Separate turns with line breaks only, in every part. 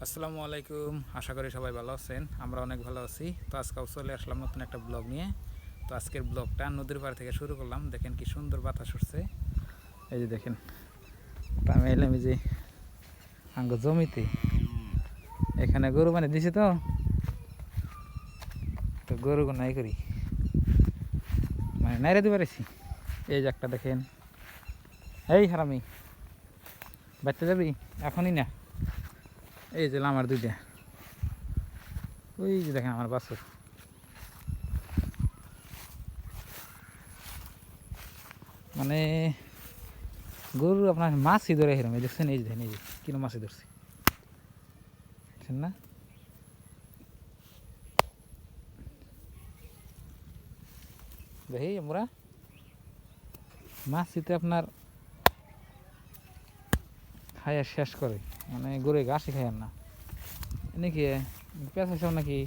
আসসালামু আলাইকুম, আশা করি সবাই ভালো আছেন। আমরা অনেক ভালো আছি। তো আজকেও চলে আসলাম নতুন একটা ব্লগ নিয়ে। তো আজকের ব্লগটা নদীর পাড় থেকে শুরু করলাম। দেখেন কি সুন্দর বাতাস উঠছে। এই যে দেখেন, আমি এলাম এই যে আঙ্গ জমিতে। এখানে গরু মানে দিছে, তো তো গরু নাই করি মানে নাইরে দিতে পারেছি। এই যে একটা দেখেন, এই হারামি বাচ্চা যাবি এখনই না। এই যে আমার দুইটা, ওই যে দেখেন আমার বাছুর। মানে গরু আপনার মাছই ধরে হেরম, এই দেখছেন, এই যে দেখেন, এই যে কিরম মাছই ধরছে, দেখছেন না? দেখি আমরা মাছই তো আপনার খাইয়া শেষ করে, মানে গরু ঘাসই খাইয়ার না। নাকি পেঁচাইছ নাকি?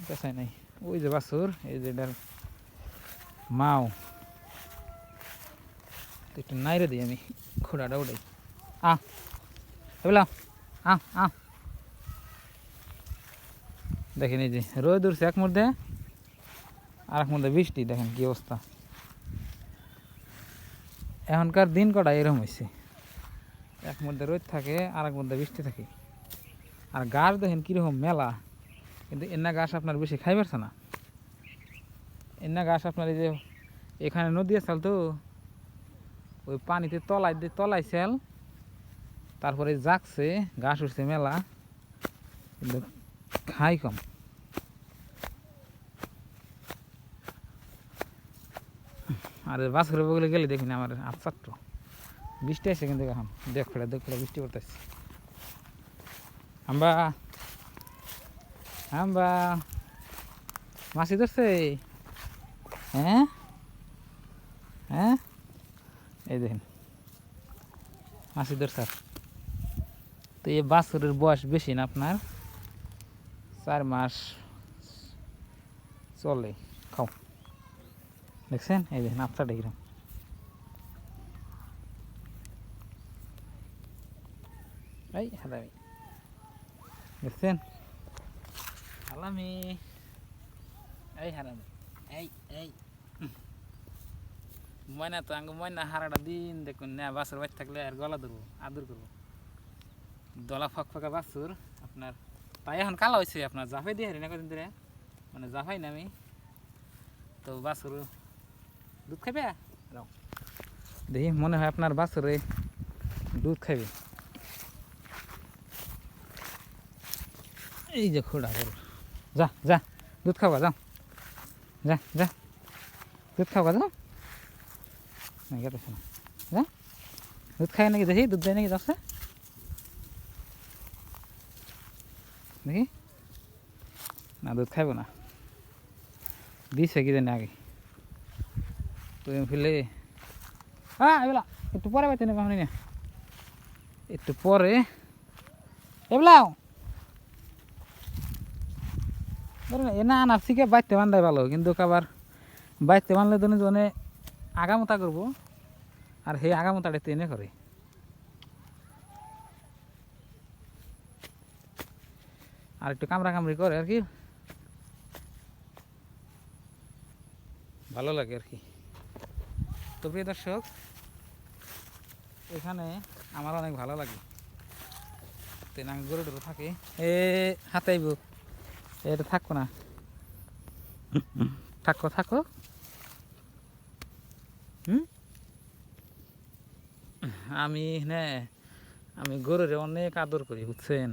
পেঁচাই নাই। ওই যে বাছুর, এই যে এটার মাও একটু নাইরে দিই আমি, খোড়াটা উঠাই। বুঝলাম, আ দেখেন এই যে রোদ উঠছে এক মধ্যে, আর এক মধ্যে বৃষ্টি। দেখেন কি অবস্থা, এখনকার দিন কটা এরকম হয়েছে, এক মধ্যে রোদ থাকে আর এক মধ্যে বৃষ্টি থাকে। আর গাছ দেখেন কীরকম মেলা, কিন্তু এনা গাছ আপনার বেশি খাই পারছে না। এনা গাছ আপনার এই যে এখানে নদী আছে তো, ওই পানিতে তলায় সেল, তারপরে জাগছে, ঘাস উঠছে মেলা, কিন্তু খাই কম। আর বাছুরের বগলে গেলে দেখিনি আমার আচ্ছাট্ট বৃষ্টি আসছে, কিন্তু এখন দেখ ফেলে বৃষ্টি পড়তেছে। আমরা আমরা মাছি ধরছে, হ্যাঁ হ্যাঁ, এই দেখেন মাছি ধরছে। তো এই বাছুরের বয়স বেশি না, আপনার 4 মাস চলে। খাও, দেখছেন, এই দেখেন আচ্ছাটা কিরম। এই হালামি দেখছেন, হালামি, এই হারামি, এই এই ময়না তো আঙ্গ ময়না হারাটা দিন দেখুন না, বাছুর বাচ্চা থাকলে আর গলা ধরবো, আদর করবো। দলা ফকফকা বাছুর আপনার, তাই এখন কালো হয়েছে আপনার, জাফাই দিয়ে হারি না কদিন ধরে, মানে জাফাই না আমি। তো বাছুর দুধ খাবে, দেখি মনে হয় আপনার বাছুরে দুধ খাবে। এই যে খোড়া গরু, যা যা দুধ খাওয়া, যাও যা যা দুধ খাওয়া, যাও না গেতেছে না, যা দুধ খায় নাকি, দেখি দুধ দেয় নাকি, যাচ্ছে দেখি। না দুধ খাইব না, দিছে কি জানি আগে, তুমি ফেলে এবেলা একটু পরে বাইতে নেবে, না একটু পরে এবলাও এনা আনার থেকে বাইতে বান্ধাই ভালো, কিন্তু আবার বাইতে বানলে তো জনে আগামতা করবো, আর সেই আগামতাটা টেনে করে। আর একটু কামড়া কামড়ি করে আর কি, ভালো লাগে আর কি। তো প্রিয় দর্শক, এখানে আমার অনেক ভালো লাগে। তেনা গরু টরু থাকে, এ হাতাইব, এটা থাকো না, থাকো থাকো। আমি আমি গরুরে অনেক আদর করি, বুঝছেন,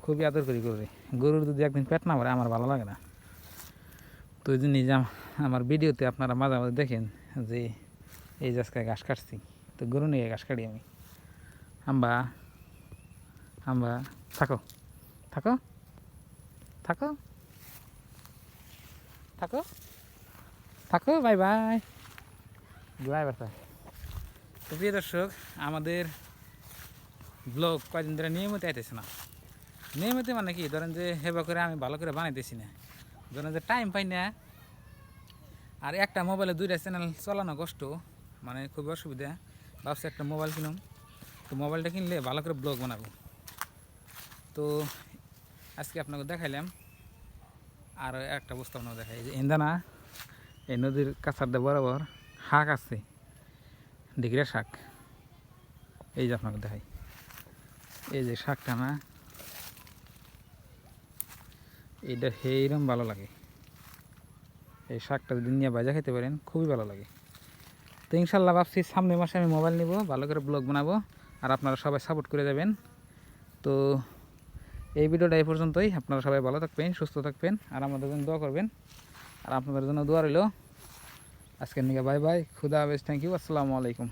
খুবই আদর করি গরুরে। গরুর যদি একদিন পেট না ভরে আমার ভালো লাগে না। তো ওই জন্য আমার ভিডিওতে আপনারা মাঝে মাঝে দেখেন যে এই জায়গায় ঘাস কাটছি, তো গরু নিয়ে ঘাস কাটি আমি। আম্বা আম্বা থাকো থাকো থাকো থাকো থাকো, বাই বাই বাই বাই। তো প্রিয় দর্শক, আমাদের ব্লগ কয়দিন ধরে নিয়মিত আইতেছে না। নিয়মিত মানে কি, ধরেন যে হেবা করে আমি ভালো করে বানাইতেছি না, ধরেন যে টাইম পাই না। আর একটা মোবাইলে 2টা চ্যানেল চালানো কষ্ট, মানে খুবই অসুবিধা। ভাবছি একটা মোবাইল কিনুম, তো মোবাইলটা কিনলে ভালো করে ব্লগ বানাবো। তো আজকে আপনাকে দেখাইলাম আর একটা বস্তু আপনাকে দেখাই, এই যে এন্দানা এই নদীর কাছার দিয়ে বরাবর শাক আছে, ডিগরা শাক। এই যে আপনাকে দেখাই, এই যে শাকটা না, এইটা সেইরকম ভালো লাগে। এই শাকটা যদি নিয়ে ভাজা খেতে পারেন খুবই ভালো লাগে। তো ইনশাল্লাহ ভাবছি সামনের মাসে আমি মোবাইল নিব, ভালো করে ব্লগ বানাবো, আর আপনারা সবাই সাপোর্ট করে যাবেন। তো এই ভিডিওটা এই পর্যন্তই। আপনারা সবাই ভালো থাকবেন, সুস্থ থাকবেন, আর আমাদের জন্য দোয়া করবেন। আর আপনাদের জন্য দোয়া রইল। আজকের নিকে বাই বাই, খুদা হাফেজ, থ্যাংক ইউ, আসসালামু আলাইকুম।